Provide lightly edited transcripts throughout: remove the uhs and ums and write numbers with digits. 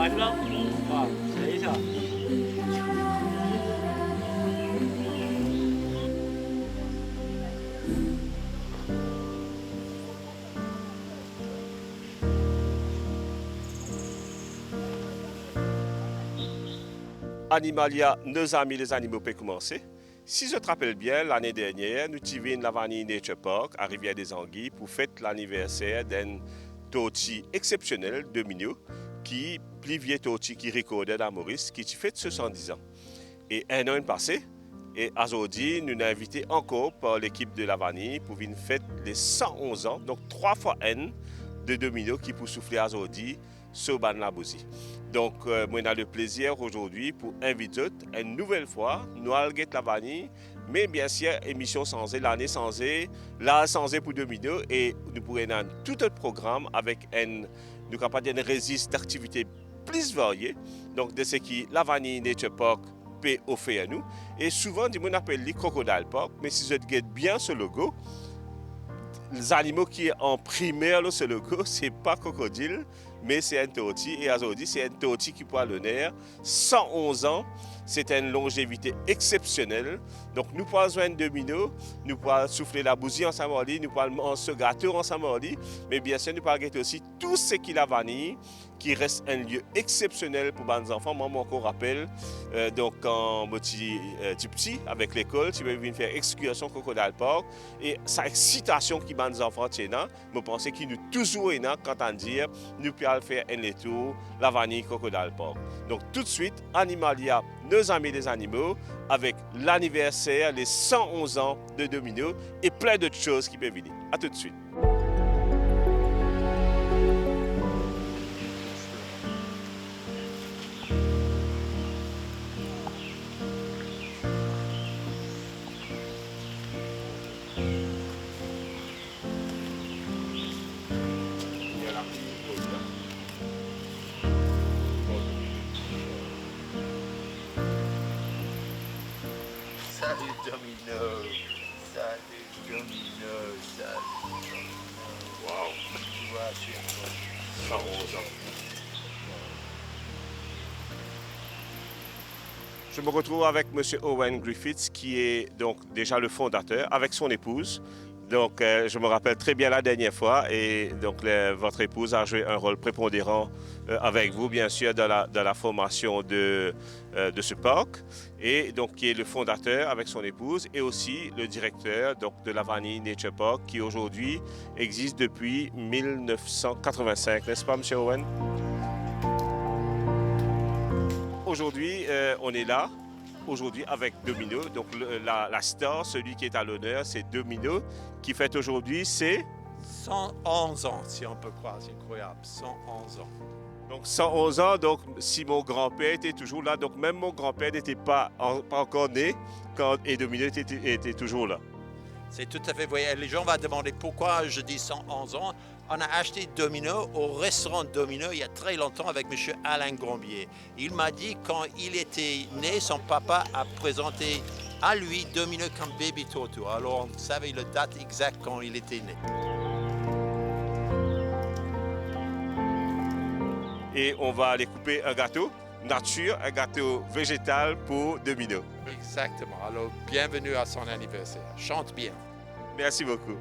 来了啊，等一下。Animalia, nos amis les animaux peuvent commencer. Si je te rappelle bien, l'année dernière, nous tivons la Vanille Nature Park à Rivière-des-Anguilles pour fêter l'anniversaire d'un torti exceptionnel de Mignot qui plivier torti qui recordait dans Maurice qui fête 70 ans. Et un an est passé et aujourd'hui, nous nous invité encore par l'équipe de la Vanille pour une fête les 111 ans, donc 3 fois N de Domino qui pour souffler aujourd'hui sur Ban la Bousie. Donc, moi, j'ai le plaisir aujourd'hui pour inviter une nouvelle fois, nous allons la vanille, mais bien sûr, émission sans l'année sans là sans pour Domino, et nous pourrons avoir tout un programme avec nous capables de résiste d'activités plus variées, donc de ce qui la vanille Nature Park peut offrir à nous. Et souvent, on appelle les Crocodile Park, mais si vous regardez bien ce logo, les animaux qui est en primaire, ce logo, c'est pas crocodile, mais c'est un torti. Et aujourd'hui, c'est un torti qui prend l'honneur. 111 ans, c'est une longévité exceptionnelle. Donc, nous pouvons jouer un domino, nous pouvons souffler la bougie ensemble, nous pouvons manger ce gâteau ensemble, mais bien sûr, nous pouvons gâter aussi tout ce qui est la vanille, qui reste un lieu exceptionnel pour les enfants. Moi, je me rappelle, donc quand j'étais petit, avec l'école, tu venir faire excursion Crocodile Park, et sa excitation qui les enfants tiennent, je pensais qu'il nous toujours quand on dit, nous pouvons faire un tour, la vanille Crocodile Park. Donc tout de suite, Animalia, nos amis des animaux, avec l'anniversaire, les 111 ans de Domino, et plein d'autres choses qui peuvent venir. À tout de suite. Salut Domino, salut Domino, salut Domino. Wow, Tu vois, tu es 111 ans. Je me retrouve avec M. Owen Griffiths, qui est donc déjà le fondateur, avec son épouse. Donc, je me rappelle très bien la dernière fois, et donc votre épouse a joué un rôle prépondérant avec vous, bien sûr, dans la formation de ce parc, et donc qui est le fondateur avec son épouse, et aussi le directeur donc, de la Vanille Nature Park, qui aujourd'hui existe depuis 1985, n'est-ce pas, M. Owen? Aujourd'hui, on est là, aujourd'hui avec Domino. Donc la star, celui qui est à l'honneur, c'est Domino, qui fête aujourd'hui, c'est 111 ans, si on peut croire, c'est incroyable, 111 ans. donc 111 ans. Donc si mon grand-père était toujours là, donc même mon grand-père n'était pas encore né quand et Domino était toujours là. C'est tout à fait vrai. Les gens vont demander pourquoi je dis 111 ans. On a acheté Domino au restaurant Domino il y a très longtemps avec M. Alain Grombier. Il m'a dit quand il était né, son papa a présenté à lui Domino comme Baby Toto. Alors on savait la date exacte quand il était né. Et on va aller couper un gâteau nature, un gâteau végétal pour Domino. Exactement. Alors bienvenue à son anniversaire. Chante bien. Merci beaucoup.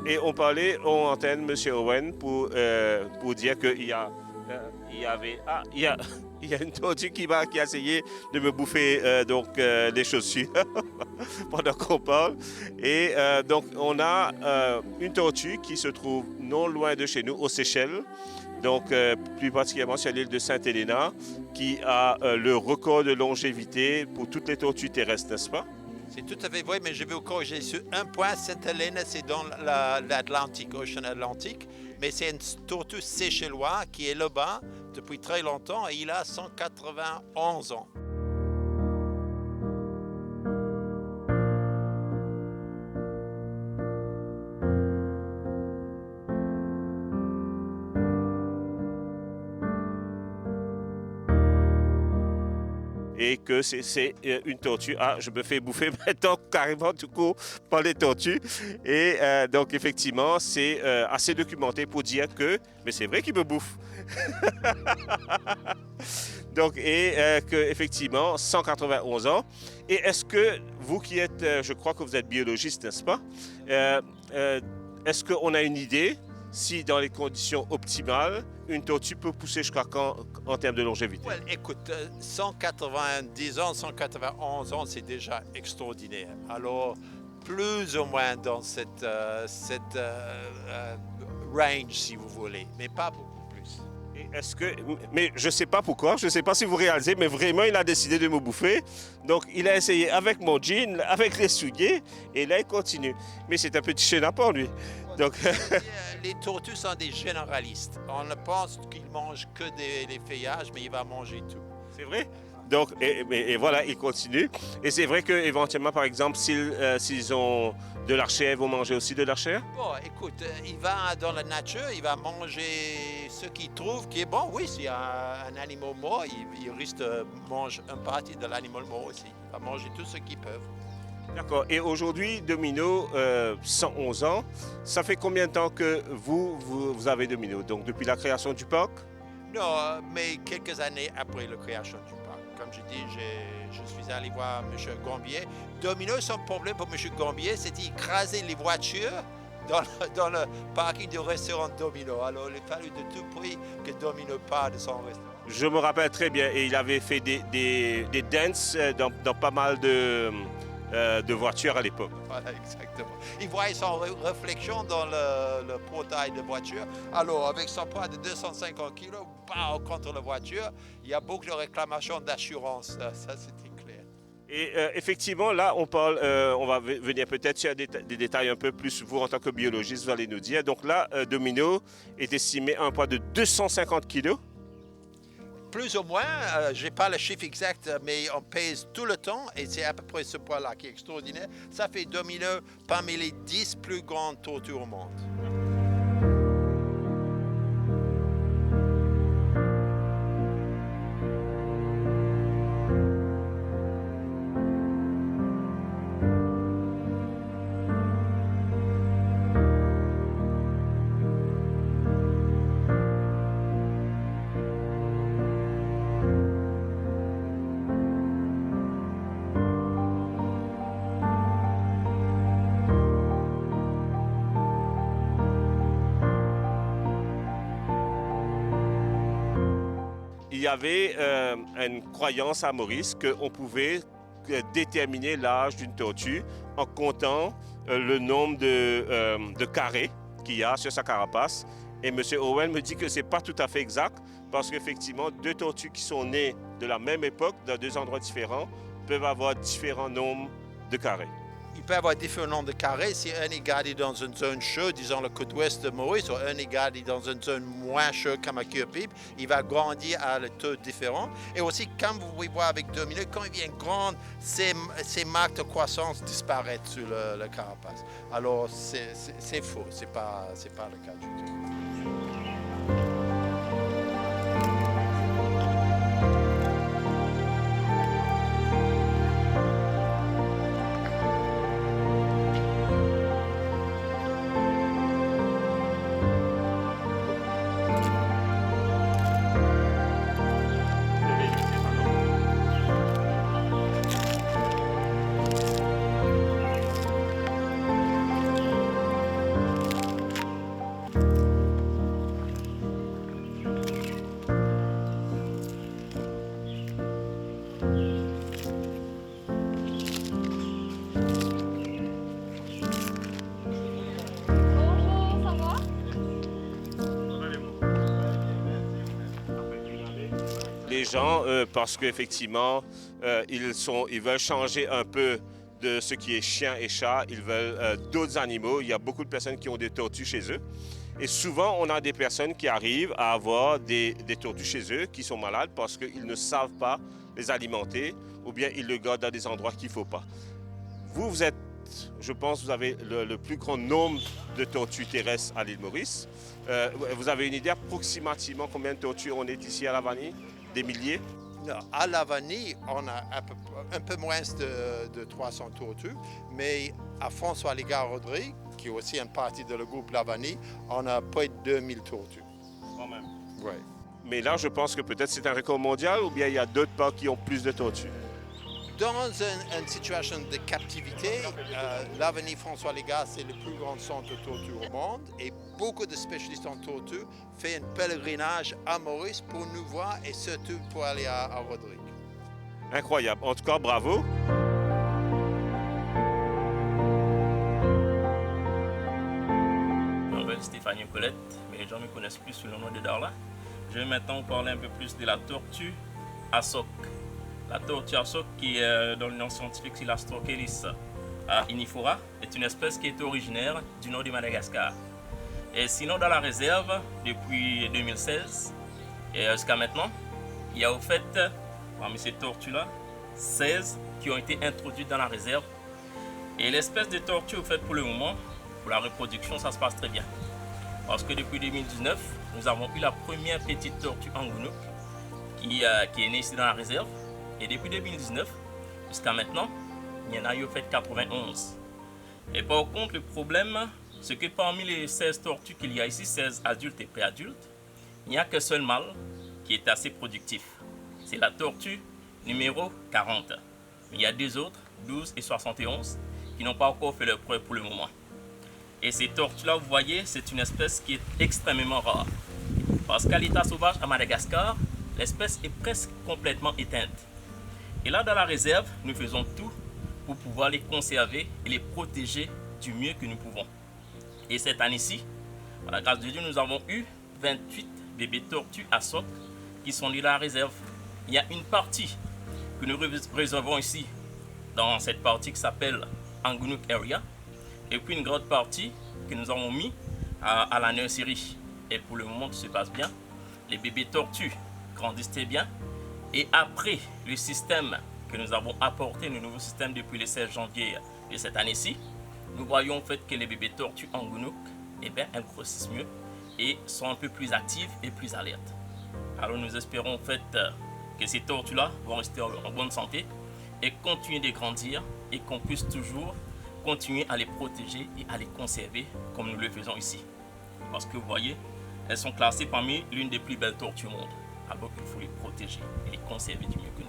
Et on parlait en antenne, M. Owen, pour dire qu'il y a, il y a une tortue qui a essayé de me bouffer les chaussures pendant qu'on parle. Et donc, on a une tortue qui se trouve non loin de chez nous, aux Seychelles. Donc, plus particulièrement sur l'île de Sainte-Helena, qui a le record de longévité pour toutes les tortues terrestres, n'est-ce pas? C'est tout à fait vrai, mais je vais vous corriger sur un point. Sainte-Hélène, c'est dans l'Atlantique, Ocean Atlantique, mais c'est une tortue séchelloise qui est là-bas depuis très longtemps et il a 191 ans. Et que c'est une tortue. Ah, je me fais bouffer maintenant carrément tout court par les tortues. Et donc effectivement, c'est assez documenté pour dire que, mais c'est vrai qu'il me bouffe. Donc, et que effectivement, 191 ans. Et est-ce que vous qui êtes, je crois que vous êtes biologiste, n'est-ce pas? Est-ce qu'on a une idée si dans les conditions optimales, une tortue peut pousser jusqu'à quand en termes de longévité? Well, écoute, 190 ans, 191 ans, c'est déjà extraordinaire. Alors, plus ou moins dans cette range, si vous voulez, mais pas beaucoup plus. Et est-ce que, mais je ne sais pas pourquoi, je ne sais pas si vous réalisez, mais vraiment, il a décidé de me bouffer. Donc, il a essayé avec mon jean, avec les souliers, et là, il continue. Mais c'est un petit chenapan, lui. Donc... Les tortues sont des généralistes. On pense qu'ils mangent que des feuillages, mais il va manger tout. C'est vrai? Donc, et voilà, ils continuent. Et c'est vrai qu'éventuellement, par exemple, s'ils ont de la chair, ils vont manger aussi de la chair? Bon, écoute, il va dans la nature, il va manger ce qu'il trouve qui est bon. Oui, s'il y a un animal mort, il risque de manger une partie de l'animal mort aussi. Il va manger tout ce qu'ils peuvent. D'accord. Et aujourd'hui, Domino, 111 ans, ça fait combien de temps que vous avez Domino? Donc, depuis la création du parc? Non, mais quelques années après la création du parc. Comme je dis, je suis allé voir M. Gambier. Domino, son problème pour M. Gambier, c'était d'écraser les voitures dans le parking du restaurant Domino. Alors, il a fallu de tout prix que Domino parte de son restaurant. Je me rappelle très bien. Et il avait fait des dances dans pas mal de voitures à l'époque. Voilà, exactement. Il voyait son réflexion dans le portail de voiture. Alors, avec son poids de 250 kg, contre la voiture, il y a beaucoup de réclamations d'assurance. Ça, c'était clair. Et effectivement, là, on va venir peut-être sur des détails un peu plus, vous en tant que biologiste, vous allez nous dire. Donc là, Domino est estimé à un poids de 250 kg. Plus ou moins, je n'ai pas le chiffre exact, mais on pèse tout le temps et c'est à peu près ce poids-là qui est extraordinaire. Ça fait Domino parmi les 10 plus grandes tortues au monde. Il y avait une croyance à Maurice qu'on pouvait déterminer l'âge d'une tortue en comptant le nombre de carrés qu'il y a sur sa carapace. Et M. Owen me dit que ce n'est pas tout à fait exact parce qu'effectivement, deux tortues qui sont nées de la même époque, dans deux endroits différents, peuvent avoir différents nombres de carrés. Il peut y avoir différents nombres de carrés. Si un est gardé dans une zone chaude, disons la côte ouest de Maurice, ou un est gardé dans une zone moins chaude comme à Cure-Pipe, il va grandir à un taux différent. Et aussi, comme vous pouvez voir avec Domino, quand il vient grand, ces marques de croissance disparaissent sur le carapace. Alors, c'est faux, c'est pas le cas du tout. les gens parce qu'effectivement, ils veulent changer un peu de ce qui est chien et chat. Ils veulent d'autres animaux. Il y a beaucoup de personnes qui ont des tortues chez eux. Et souvent, on a des personnes qui arrivent à avoir des tortues chez eux qui sont malades parce qu'ils ne savent pas les alimenter ou bien ils le gardent dans des endroits qu'il ne faut pas. Vous êtes, je pense, vous avez le plus grand nombre de tortues terrestres à l'île Maurice. Vous avez une idée approximativement combien de tortues on est ici à Lavanie? Des milliers? Non, à Lavanie, on a un peu moins de 300 tortues, mais à François-les-Gars-Rodrigue, qui est aussi une partie de le groupe Lavanie, on a près de 2000 tortues. Quand même. Ouais. Mais là, je pense que peut-être c'est un record mondial ou bien il y a d'autres parcs qui ont plus de tortues. Dans une situation de captivité, Lavanie François-les-Gars, c'est le plus grand centre de tortues au monde et beaucoup de spécialistes en tortues font un pèlerinage à Maurice pour nous voir et surtout pour aller à Rodrigue. Incroyable. En tout cas, bravo. Je m'appelle Stéphanie Colette, mais les gens me connaissent plus sous le nom de Darla. Je vais maintenant vous parler un peu plus de la tortue Asok. La tortue Asok, qui est dans le nom scientifique, c'est la Strokelis inifora, est une espèce qui est originaire du nord de Madagascar. Et sinon, dans la réserve, depuis 2016 et jusqu'à maintenant, il y a au fait, parmi ces tortues-là, 16 qui ont été introduites dans la réserve. Et l'espèce de tortue, au fait, pour le moment, pour la reproduction, ça se passe très bien. Parce que depuis 2019, nous avons eu la première petite tortue Angounouc qui est née ici dans la réserve. Et depuis 2019 jusqu'à maintenant, il y en a eu au fait 91. Et par contre, le problème, c'est que parmi les 16 tortues qu'il y a ici, 16 adultes et préadultes, il n'y a qu'un seul mâle qui est assez productif. C'est la tortue numéro 40. Il y a deux autres, 12 et 71, qui n'ont pas encore fait leur preuve pour le moment. Et ces tortues-là, vous voyez, c'est une espèce qui est extrêmement rare. Parce qu'à l'état sauvage à Madagascar, l'espèce est presque complètement éteinte. Et là, dans la réserve, nous faisons tout pour pouvoir les conserver et les protéger du mieux que nous pouvons. Et cette année-ci, par la grâce de Dieu, nous avons eu 28 bébés tortues Asok qui sont nés dans la réserve. Il y a une partie que nous réservons ici, dans cette partie qui s'appelle Angounouc Area, et puis une grande partie que nous avons mis à la nurserie. Et pour le moment, tout se passe bien. Les bébés tortues grandissent très bien. Et après le système que nous avons apporté, le nouveau système depuis le 16 janvier de cette année-ci, nous voyons en fait que les bébés tortues Angounouc, eh bien, elles grossissent mieux et sont un peu plus actives et plus alertes. Alors nous espérons en fait que ces tortues-là vont rester en bonne santé et continuer de grandir et qu'on puisse toujours continuer à les protéger et à les conserver comme nous le faisons ici. Parce que vous voyez, elles sont classées parmi l'une des plus belles tortues au monde. Alors qu'il faut les protéger et les conserver du mieux que nous.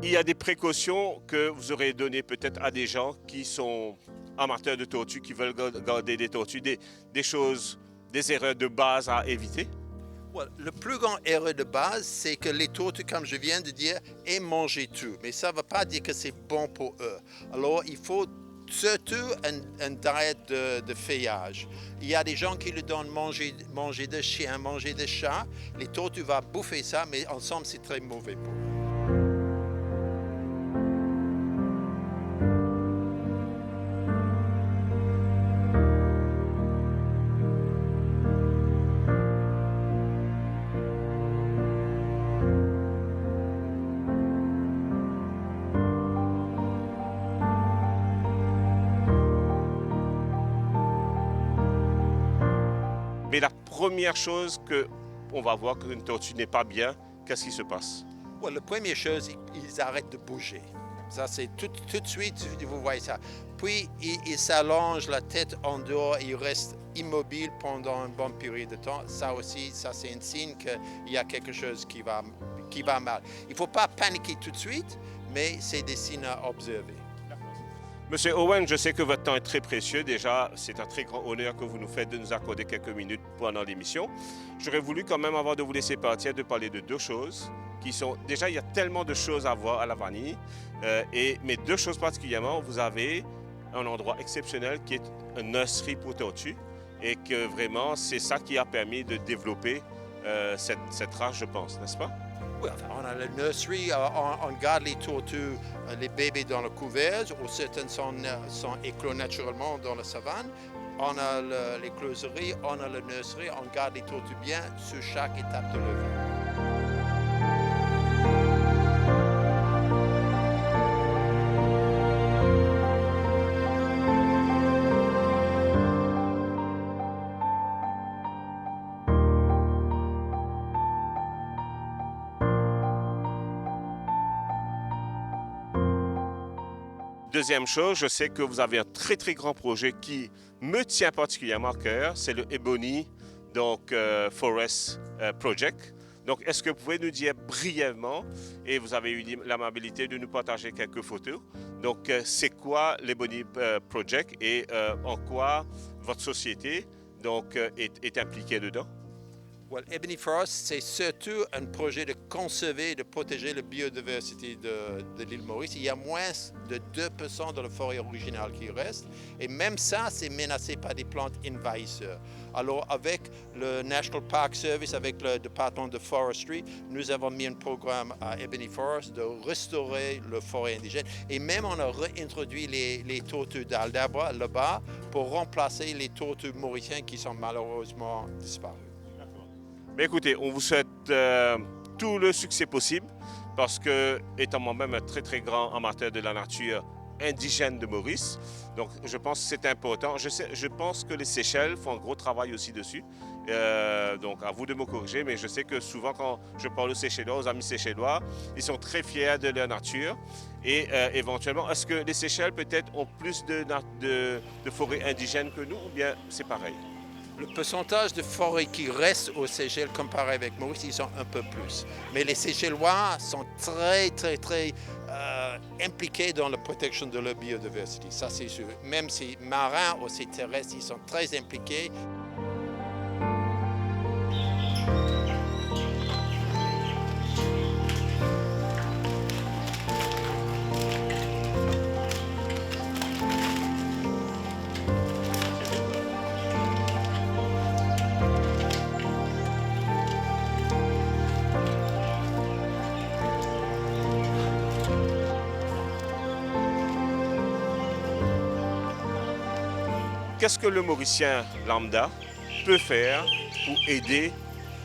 Il y a des précautions que vous aurez données peut-être à des gens qui sont amateurs de tortues, qui veulent garder des tortues, des choses, des erreurs de base à éviter? Well, le plus grand erreur de base, c'est que les tortues, comme je viens de dire, aiment manger tout. Mais ça ne veut pas dire que c'est bon pour eux. Alors, il faut surtout un diète de feuillage. Il y a des gens qui le donnent manger de chiens, manger de chats. Les tortues vont bouffer ça, mais ensemble, c'est très mauvais pour eux. Mais la première chose qu'on va voir qu'une tortue n'est pas bien, qu'est-ce qui se passe? Ouais, la première chose, ils arrêtent de bouger. Ça, c'est tout de suite, vous voyez ça. Puis, ils s'allongent la tête en dehors, ils restent immobiles pendant une bonne période de temps. Ça aussi, ça c'est un signe qu'il y a quelque chose qui va mal. Il ne faut pas paniquer tout de suite, mais c'est des signes à observer. Monsieur Owen, je sais que votre temps est très précieux. Déjà, c'est un très grand honneur que vous nous faites de nous accorder quelques minutes pendant l'émission. J'aurais voulu quand même, avant de vous laisser partir, de parler de deux choses qui sont... Déjà, il y a tellement de choses à voir à Lavanie. Mais deux choses particulièrement. Vous avez un endroit exceptionnel qui est un nursery pour tortues et que vraiment c'est ça qui a permis de développer cette race, je pense, n'est-ce pas? Oui, enfin, on a le nursery, on garde les tortues, les bébés dans le couvert, ou certaines sont éclos naturellement dans la savane. On a les closeries, on a le nursery, on garde les tortues bien sur chaque étape de leur vie. Deuxième chose, je sais que vous avez un très très grand projet qui me tient particulièrement à cœur, c'est le Ebony Forest Project. Donc, est-ce que vous pouvez nous dire brièvement, et vous avez eu l'amabilité de nous partager quelques photos, donc c'est quoi l'Ebony Project et en quoi votre société est impliquée dedans? Well, Ebony Forest, c'est surtout un projet de conserver et de protéger la biodiversité de l'île Maurice. Il y a moins de 2% de la forêt originale qui reste. Et même ça, c'est menacé par des plantes envahissantes. Alors, avec le National Park Service, avec le département de Forestry, nous avons mis un programme à Ebony Forest de restaurer la forêt indigène. Et même, on a réintroduit les tortues d'Aldabra là-bas pour remplacer les tortues mauriciennes qui sont malheureusement disparues. Mais écoutez, on vous souhaite tout le succès possible parce que, étant moi-même un très très grand amateur de la nature indigène de Maurice, donc je pense que c'est important. Je pense que les Seychelles font un gros travail aussi dessus. Donc à vous de me corriger, mais je sais que souvent quand je parle aux Seychellois, aux amis Seychellois, ils sont très fiers de leur nature. Et éventuellement, est-ce que les Seychelles peut-être ont plus de forêts indigènes que nous ou bien c'est pareil? Le pourcentage de forêts qui restent aux Seychelles comparé avec Maurice, ils sont un peu plus. Mais les Seychellois sont très impliqués dans la protection de la biodiversité, ça c'est sûr. Même si marins ou si terrestres, ils sont très impliqués. Qu'est-ce que le Mauricien lambda peut faire pour aider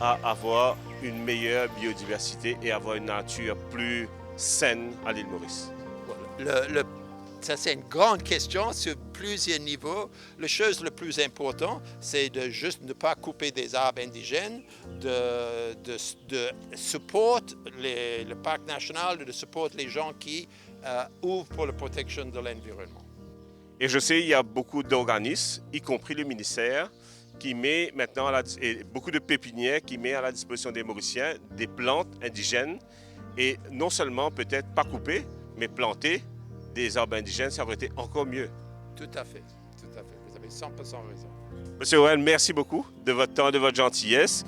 à avoir une meilleure biodiversité et avoir une nature plus saine à l'île Maurice? Ça, c'est une grande question sur plusieurs niveaux. La chose la plus importante, c'est de juste ne pas couper des arbres indigènes, de supporter le parc national, de supporter les gens qui ouvrent pour la protection de l'environnement. Et je sais, il y a beaucoup d'organismes, y compris le ministère, qui met maintenant, et beaucoup de pépinières qui met à la disposition des Mauriciens des plantes indigènes. Et non seulement peut-être pas couper, mais planter des arbres indigènes, ça aurait été encore mieux. Tout à fait, tout à fait. Vous avez 100% raison. Monsieur Owen, merci beaucoup de votre temps, de votre gentillesse.